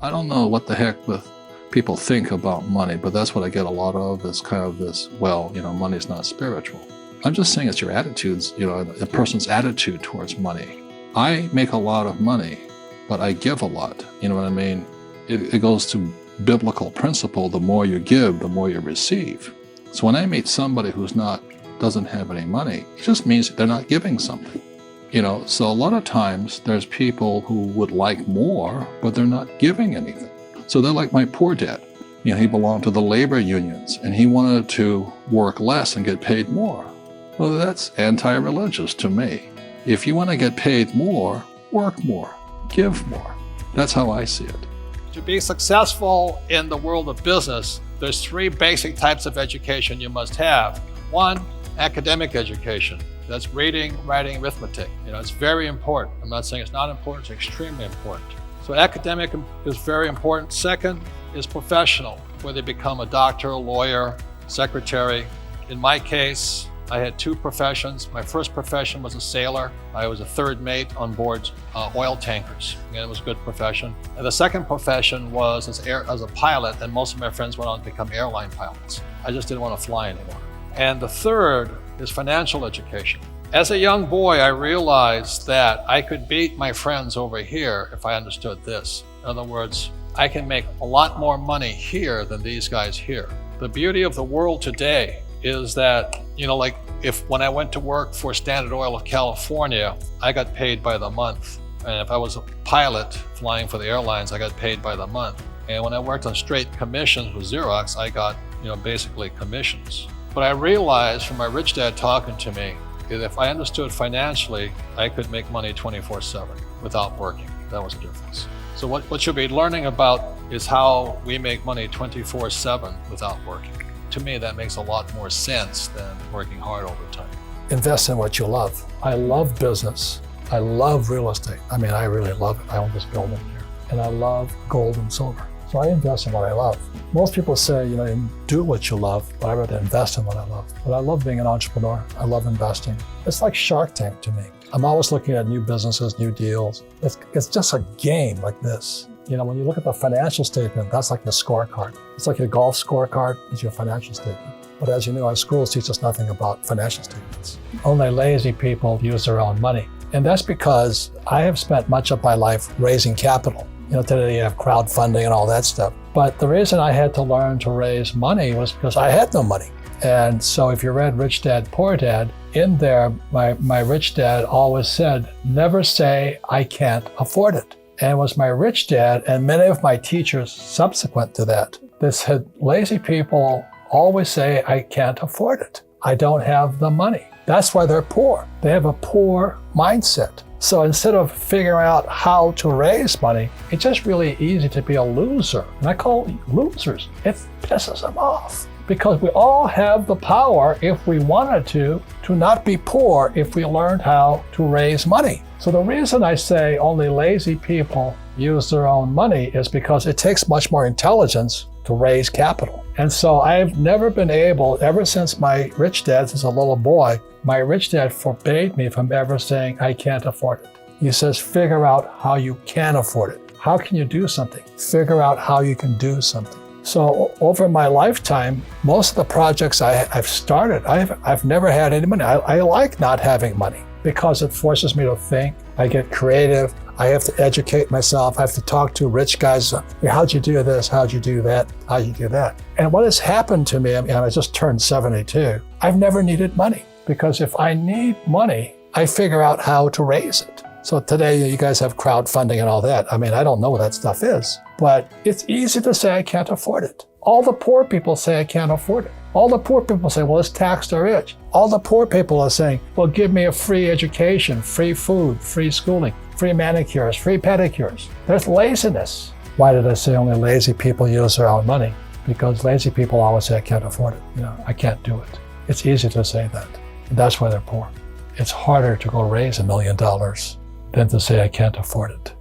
I don't know what the heck the people think about money, but that's what I get a lot of, is kind of this, money's not spiritual. I'm just saying it's your attitudes, a person's attitude towards money. I make a lot of money, but I give a lot. You know what I mean? It goes to biblical principle: the more you give, the more you receive. So when I meet somebody doesn't have any money, it just means they're not giving something. So a lot of times there's people who would like more, but they're not giving anything. So they're like my poor dad. He belonged to the labor unions, and he wanted to work less and get paid more. Well, that's anti-religious to me. If you want to get paid more, work more, give more. That's how I see it. To be successful in the world of business, there's 3 basic types of education you must have. 1, academic education. That's reading, writing, arithmetic. It's very important. I'm not saying it's not important, it's extremely important. So academic is very important. 2nd is professional, where they become a doctor, a lawyer, secretary. In my case, I had 2 professions. My first profession was a sailor. I was a 3rd mate on board oil tankers. It was a good profession. And the 2nd profession was as a pilot, and most of my friends went on to become airline pilots. I just didn't want to fly anymore. And the 3rd is financial education. As a young boy, I realized that I could beat my friends over here if I understood this. In other words, I can make a lot more money here than these guys here. The beauty of the world today is that, when I went to work for Standard Oil of California, I got paid by the month. And if I was a pilot flying for the airlines, I got paid by the month. And when I worked on straight commissions with Xerox, I got, basically commissions. But I realized from my rich dad talking to me that if I understood financially, I could make money 24/7 without working. That was the difference. So what you'll be learning about is how we make money 24/7 without working. To me, that makes a lot more sense than working hard all the time. Invest in what you love. I love business. I love real estate. I really love it. I own this building here. And I love gold and silver. So I invest in what I love. Most people say, do what you love, but I rather invest in what I love. But I love being an entrepreneur. I love investing. It's like Shark Tank to me. I'm always looking at new businesses, new deals. It's just a game like this. When you look at the financial statement, that's like the scorecard. It's like your golf scorecard is your financial statement. But as you know, our schools teach us nothing about financial statements. Only lazy people use their own money. And that's because I have spent much of my life raising capital. Today you have crowdfunding and all that stuff. But the reason I had to learn to raise money was because I had no money. And so if you read Rich Dad, Poor Dad, in there, my rich dad always said, never say, I can't afford it. And it was my rich dad and many of my teachers subsequent to that said, lazy people always say, I can't afford it. I don't have the money. That's why they're poor. They have a poor mindset. So instead of figuring out how to raise money, it's just really easy to be a loser. And I call losers. It pisses them off. Because we all have the power, if we wanted to not be poor if we learned how to raise money. So the reason I say only lazy people use their own money is because it takes much more intelligence to raise capital. And so I've never been able, ever since my rich dad as a little boy, my rich dad forbade me from ever saying, I can't afford it. He says, figure out how you can afford it. How can you do something? Figure out how you can do something. So over my lifetime, most of the projects I've started, I've never had any money. I like not having money because it forces me to think. I get creative. I have to educate myself. I have to talk to rich guys. How'd you do this? How'd you do that? How'd you do that? And what has happened to me, I just turned 72, I've never needed money because if I need money, I figure out how to raise it. So today you guys have crowdfunding and all that. I don't know what that stuff is, but it's easy to say I can't afford it. All the poor people say I can't afford it. All the poor people say, well, let's tax the rich. All the poor people are saying, well, give me a free education, free food, free schooling, free manicures, free pedicures. There's laziness. Why did I say only lazy people use their own money? Because lazy people always say I can't afford it. I can't do it. It's easy to say that. And that's why they're poor. It's harder to go raise $1 million than to say I can't afford it.